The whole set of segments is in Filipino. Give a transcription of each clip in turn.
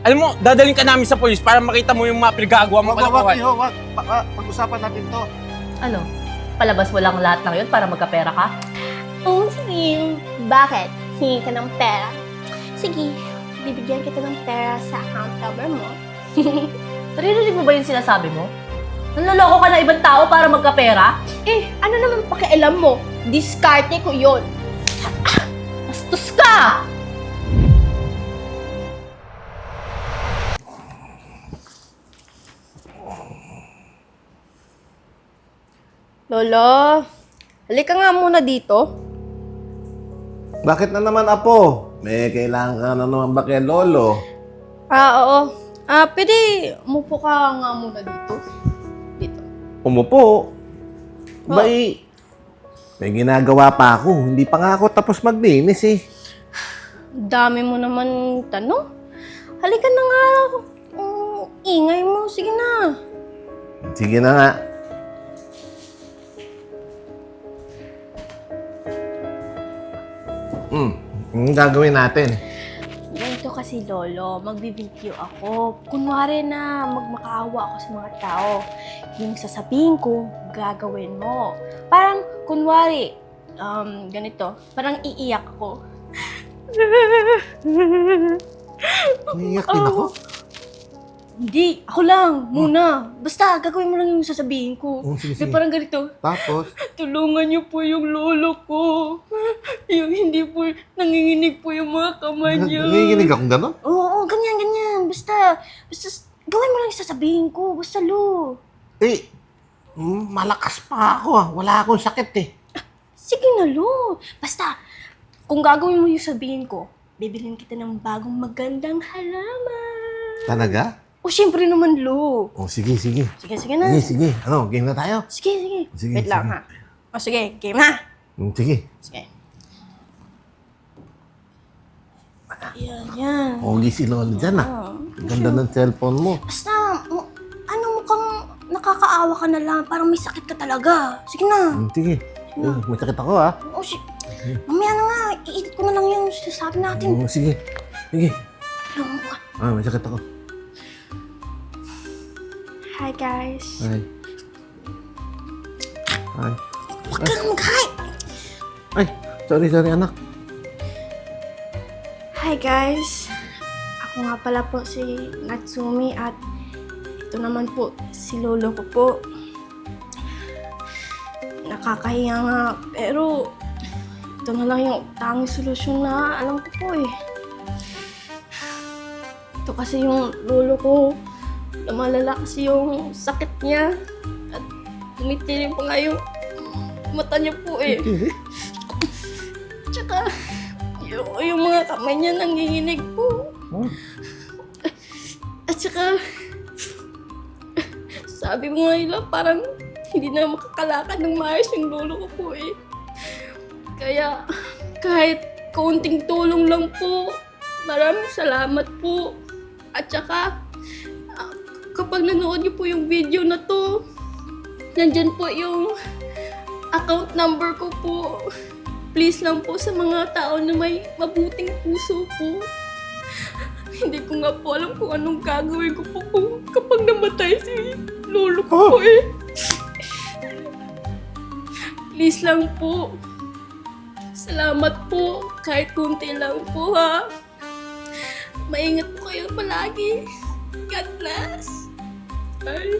Alam mo, dadaling ka namin sa polis para makita mo yung mga pinagagawa mo kalokohan. Wag. Pag-usapan natin to. Ano? Palabas mo lang lahat ng yun para magkapera ka? Oh, Sim. Bakit? Hingi ka ng pera? Sige, bibigyan kita ng pera sa account number mo. Narinig mo ba yung sinasabi mo? Nanloloko ka na ibang tao para magkapera? Eh, ano naman pakialam mo? Diskarte ko yon. Bastos ka! Lolo, halika nga muna dito. Bakit na naman, Apo? May kailangan ka na naman ba kay Lolo? Oo. Pwede umupo ka nga muna dito. Dito. Umupo. Bay, may ginagawa pa ako. Hindi pa nga ako tapos maglinis eh. Dami mo naman tanong. Halika na nga. Ingay mo. Sige na. Sige na nga. Anong gagawin natin? Ganito kasi, Lolo. Magbibideo ako. Kunwari na magmakaawa ako sa mga tao. Yung sasabihin ko, gagawin mo. Parang, kunwari, ganito. Parang iiyak ako. Naiyak din ako. Hindi, ako lang, muna. Basta, gagawin mo lang yung sasabihin ko. Sige. Na parang ganito, Tapos? tulungan niyo po yung lolo ko. Yung hindi po, nanginginig po yung mga kamay niya. Nanginginig akong gano'n? Oo, ganyan. Basta, gawin mo lang yung sasabihin ko. Basta, Lo. Eh, malakas pa ako ah. Wala akong sakit eh. Sige na, Lo. Basta, kung gagawin mo yung sabihin ko, bibilhin kita ng bagong magandang halaman. Talaga? O, syempre naman, Lo. Oh, sige. Sige na. Sige. Ano, game na tayo? Sige. Sige, Wait lang, sige. ha. O, sige, game na. Sige. Sige. Yan. Pogi si Lolo dyan ah. Ang ganda ng cellphone mo. Basta, mukhang nakakaawa ka na lang. Parang may sakit ka talaga. Sige na. Sige. May sakit ako ah. O, mamaya na nga. I-edit ko na lang yung sinasabi natin. Sige. Alam mo ka. May sakit ako. Hi, guys. Ay. Huwag ka lang mag-hi. Ay, sorry anak. Hi, guys. Ako nga pala po si Natsumi at ito naman po si lolo ko po. Nakakahiya nga, pero ito na lang yung tanging solusyon na alam ko po eh. Ito kasi yung lolo ko, lumalala kasi yung sakit niya at tumitilim pa nga yung mata niya po eh. Tsaka, yung mga kamay niya nanginginig po. At saka, sabi mo nga nila, parang hindi na makakalakad ng maayos yung lolo ko po eh. Kaya, kahit kaunting tulong lang po, maraming salamat po. At saka, kapag nanood niyo po yung video na to, nandyan po yung account number ko po. Please lang po sa mga tao na may mabuting puso po. Hindi ko nga po alam kung anong gagawin ko po kapag namatay si lolo ko po eh. Please lang po. Salamat po. Kahit kunti lang po ha. Maingat po kayo palagi. God bless. Ay.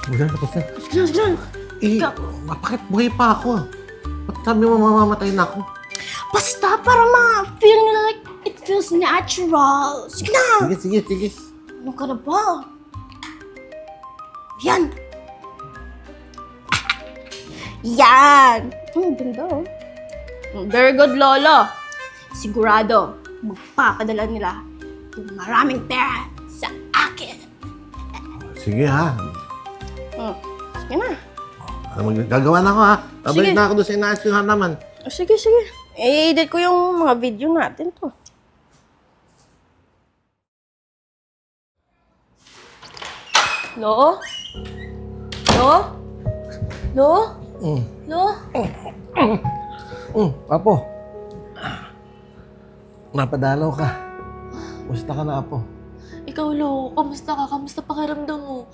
Wala, tapos na. Sige lang. Bakit buhay pa ako? Ba't sabi mo mamamatay na ako? Basta para ma-feel nila like it feels natural. Sige na. Sige. Ano ka na ba? Yan. Yan. Ganda oh. Very good, Lolo. Sigurado, magpapadala nila yung maraming pera sa akin. Sige ha. Sige na. Gagawa na ako ha. Babalik Sige. na ako doon sa inaasyohan naman. Sige. I-edit ko yung mga video natin to. Lo? Apo. Napadalaw ka. Kumusta ka na, Apo? Ikaw, Lo, kamusta ka? Kamusta pakiramdam mo?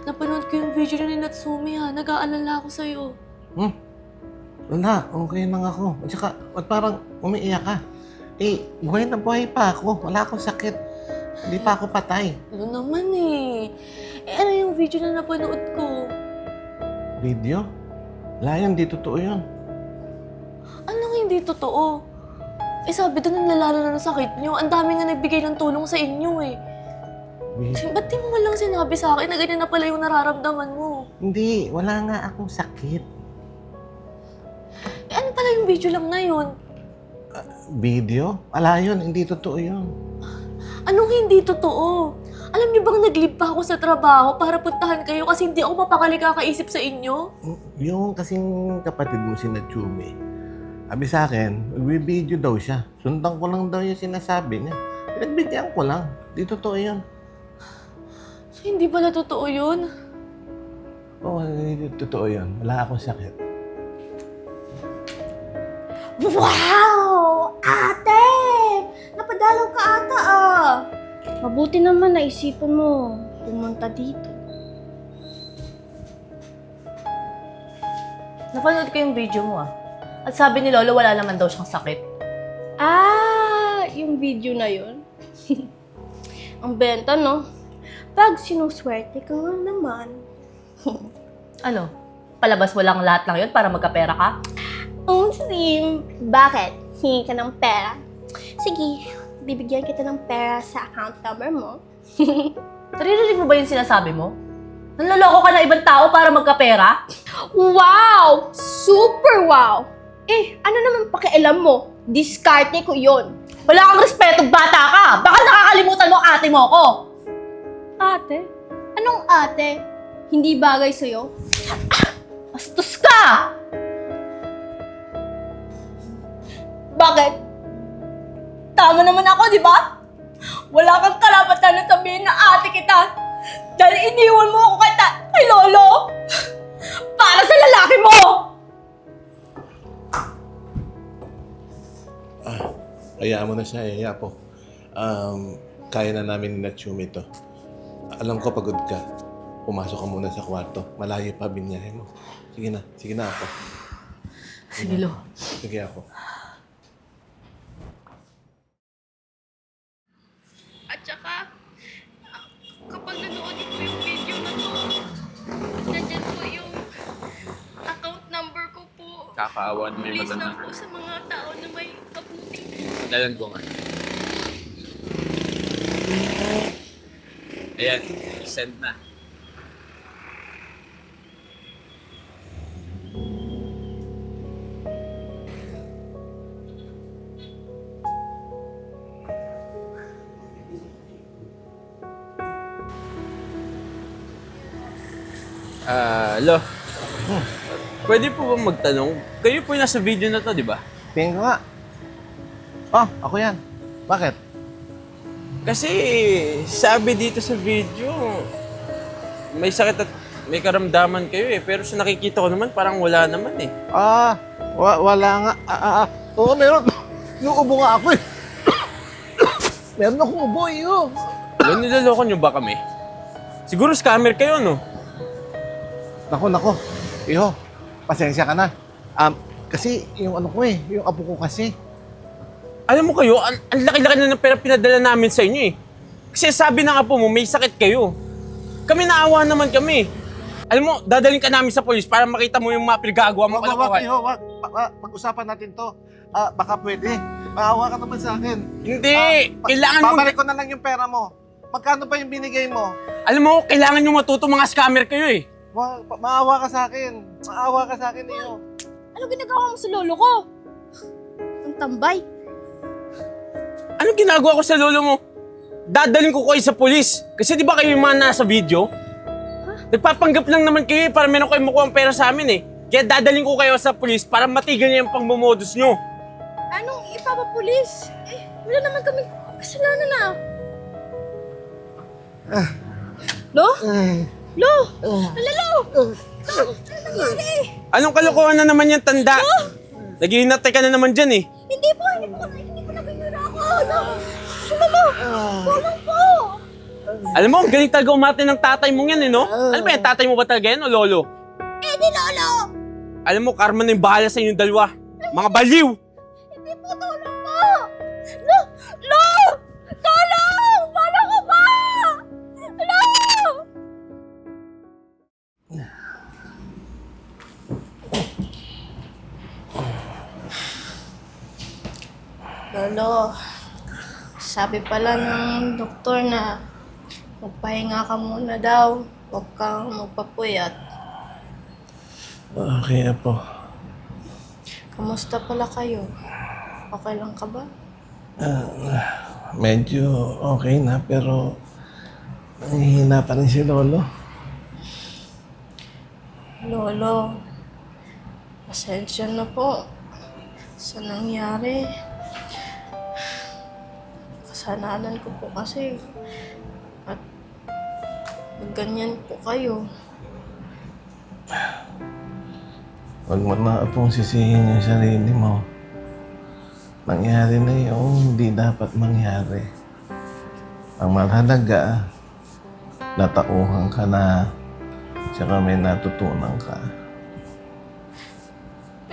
Napanood ko yung video ni Natsumi ha. Nag-aalala ako sa'yo. Wala, okay lang ako. At saka, ba't parang umiiyak ka? Buhay na buhay pa ako. Wala akong sakit. Hindi pa ako patay. Ano naman eh. Ano yung video na napanood ko? Video? Wala yun, di totoo yun. Anong hindi totoo? Sabi doon ang lalala na ng sakit niyo. Ang dami nga nagbigay ng tulong sa inyo eh. Ba't di mo man lang sinabi sa akin na ganyan na pala yung nararamdaman mo? Hindi, wala nga akong sakit. Ano pala yung video lang na yun? Video? Wala yun, hindi totoo yun. Anong hindi totoo? Alam niyo bang nag-leave pa ako sa trabaho para puntahan kayo kasi hindi ako mapakali kakaisip sa inyo? Yung kasing kapatid mo si Natsumi, sabi sa akin, mag-video daw siya. Sundan ko lang daw yung sinasabi niya. Pinagbigyan ko lang. Di totoo yun. So, hindi pala totoo yun? Oo, hindi totoo yun. Wala akong sakit. Wow! Ate! Napadalaw ka ata ah! Mabuti naman naisipan mo pumunta dito. Napanood ko yung video mo ah. At sabi ni Lolo wala naman daw siyang sakit. Ah, yung video na yun. Ang benta, no? Pag sinuswerte ka nga naman. Ano? Palabas mo lang lahat lang yun para magkapera ka? Sim, bakit? Hingi ka ng pera? Sige, bibigyan kita ng pera sa account number mo. Naririnig mo ba yung sinasabi mo? Nanloloko ka na ibang tao para magkapera? Wow! Super wow! Ano naman pakialam mo? Diskarte ko yon. Wala kang respeto, bata ka! Baka nakakalimutan mo ang ate mo ko! Ate? Anong ate? Hindi bagay sa'yo? Bastos ka! Bakit? Tama naman ako, di ba? Wala kang karapatan na sabihin na ate kita dahil iniwan mo ako kay Lolo para sa lalaki mo! Hayaan mo na siya, Apo. Kaya na namin ni Natsumi to. Alam ko pagod ka. Pumasok ka muna sa kwarto. Malayo pa binyahe mo. Sige na, Apo. Sige, Lo. Sige, Apo. At saka, kapag nanood ko yung video na to, nandyan po yung account number ko po. Kakaawan mo yung Please matanda. lang po sa mga tao na may kabuting Dalan ko nga. Ayan, send na. Lo. Pwede po bang magtanong? Kayo po yung nasa video na to, di ba? Tingin ko nga. Oh, ako yan. Bakit? Kasi sabi dito sa video, may sakit at may karamdaman kayo eh. Pero sa nakikita ko naman, parang wala naman eh. Wala nga. Oo, meron. Nuubo nga ako eh. Meron akong ubo eh. Ano, niloloko nyo ba kami? Siguro scammer kayo, no? Nako. Iho, pasensya ka na. Kasi yung ano ko eh, yung apo ko kasi. Alam mo kayo, ang laki-laki na ng pera pinadala namin sa inyo eh. Kasi sabi ng apo mo, may sakit kayo. Kami naawa naman kami. Alam mo, dadaling ka namin sa polis para makita mo yung mga pinagagawa mo. Wag. Pag-usapan natin to. Baka pwede. Maawa ka naman sa akin. Hindi! Kailangan mo... Babalik ko na lang yung pera mo. Magkano pa yung binigay mo? Alam mo, kailangan nyo matuto mga scammer kayo eh. Maawa ka sa akin. Maawa ka sa akin, Iyo. Ano ginagawa mo sa lolo ko? Ang tambay. Anong ginagawa ko sa lolo mo? Dadaling ko kayo sa polis. Kasi di ba kayo yung mga nasa video? Nagpapanggap lang naman kayo para meron kayo makuha ang pera sa amin eh. Kaya dadaling ko kayo sa polis para matigil niyo yung pangmumodus nyo. Anong ipapapulis? Wala naman kami kasalanan na. Lo? Lo! Lalo! Ano nangyari? Anong kalokohan na naman yung tanda? Naghihinatay ka na naman dyan eh. Hindi po na binura ako. Ano mo? Tulong po! Alam mo, ang galing talaga umarte ng tatay mong yan, eh, no? Ano ba yan, tatay mo ba talaga yan o lolo? Eh, di lolo! Alam mo, karma na yung bahala sa inyong dalawa. Mga baliw! Hindi po, tulong po! Lo! Tulong! Paano ko ba? Lo! Lolo, sabi pala ng doktor na magpahinga ka muna daw. Huwag kang magpapuyat. Okay, Apo. Kamusta pala kayo? Okay lang ka ba? Medyo okay na, pero nangihina pa rin si Lolo. Lolo, pasensya na po sa nangyari. Kasalanan ko po kasi at ganyan po kayo. Huwag mo na Apong sisihin yung sarili mo. Nangyari na yung hindi dapat mangyari. Ang mahalaga, natauhan ka na, tsaka may natutunan ka.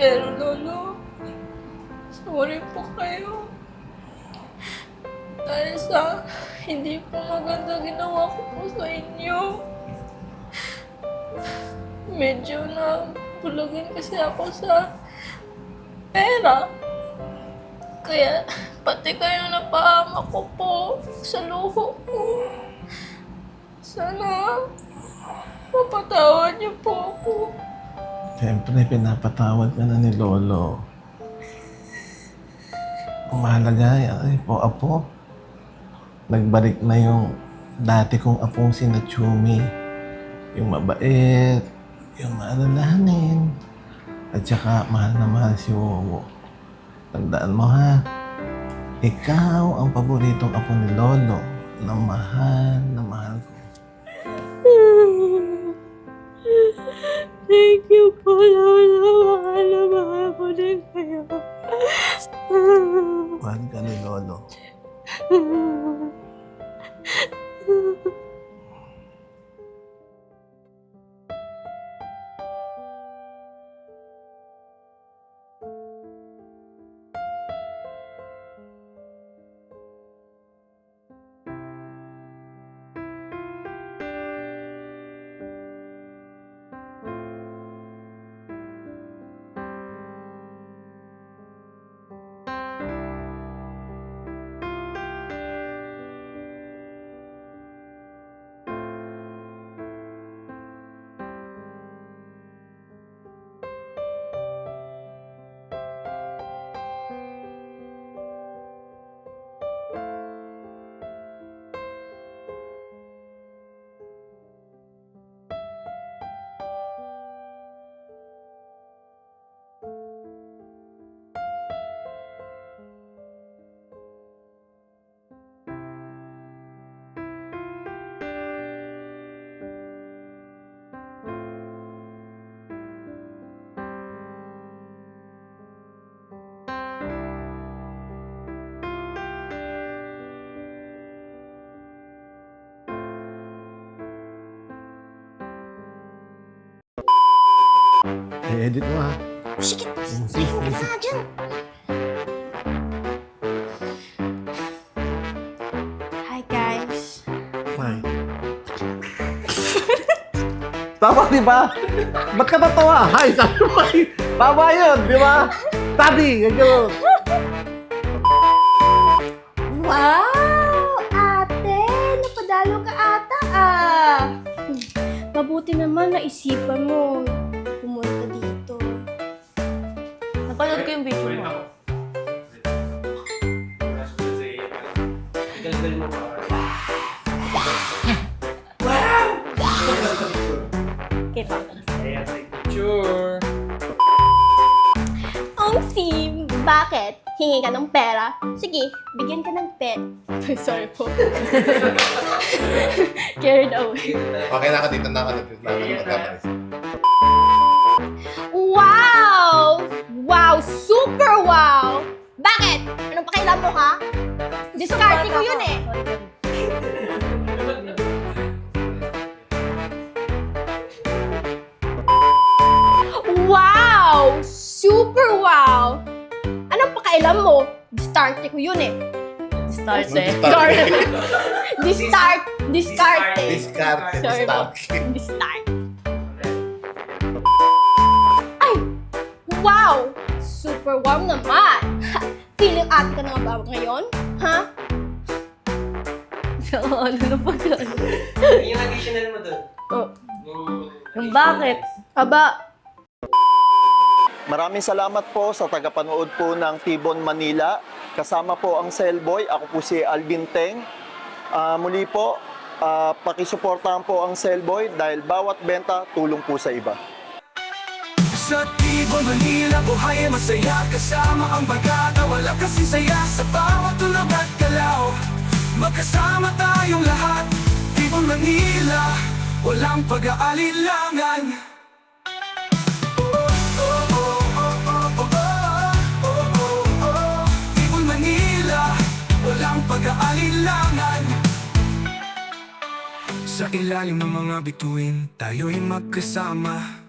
Pero Lolo, sorry po kayo. Dahil sa hindi po maganda ginawa ko po sa inyo. Medyo nabulagin kasi ako sa pera. Kaya pati kayo napahamak ko po sa luho ko. Sana mapatawad niyo po ako. Siyempre, pinapatawad ka na ni Lolo. Ang mahalaga, ay po, Apo. Nagbalik na yung dati kong apong si Nachumi. Yung mabait, yung maalalahanin, at saka mahal na mahal si Wowo. Tandaan mo ha, ikaw ang paboritong apo ni Lolo na mahal ko. Thank you po, Lolo. Mahal po din kayo. Mahal ka ni Lolo. I-edit mo ha. Sige, sige ka na dyan. Hi guys. Bye. Tama, di ba? Ba't ka natawa? Hi, sabi mo. Tama yun, di ba? Tadi, gagawin. Wow! Ate, napadalo ka ata ah. Mabuti naman naisipan mo pumunta dito. Napanood ko yung video mo. Kita. Sure. Ongsi, bakit? Hingi ka ng pera? Sige, bigyan ka ng pet. Sorry po. Carried away. Okay na ka dito na ka. Wow! Wow! Super wow! Bakit? Anong pakialam mo, ha? Diskarte ko yun eh. Wow! Super wow! Anong pakialam mo? Diskarte ko yun eh. Starte. Diskarte. Diskarte. Discarte, Sorry po. discarte. Diskarte. Ay! Wow! Super warm naman! Ha, feeling ate ka na nga ba ngayon? Ha? Ano na pag Yung additional mo doon. Oh. Yung bakit? Aba, Maraming salamat po sa tagapanood po ng Tibon Manila. Kasama po ang Cellboy. Ako po si Alvin Teng. Muli po, pakisuportahan po ang Cellboy dahil bawat benta tulong po sa iba. Sa Tibon, Manila, buhay ay masaya. Kasama ang bagata, wala kasing saya. Sa bawat tulog at galaw, magkasama tayong lahat. Tibon, Manila, walang pag-aalilangan. Tibon, Manila, walang pag-aalilangan. Sa ilalim ng mga bituin, tayo'y magkasama.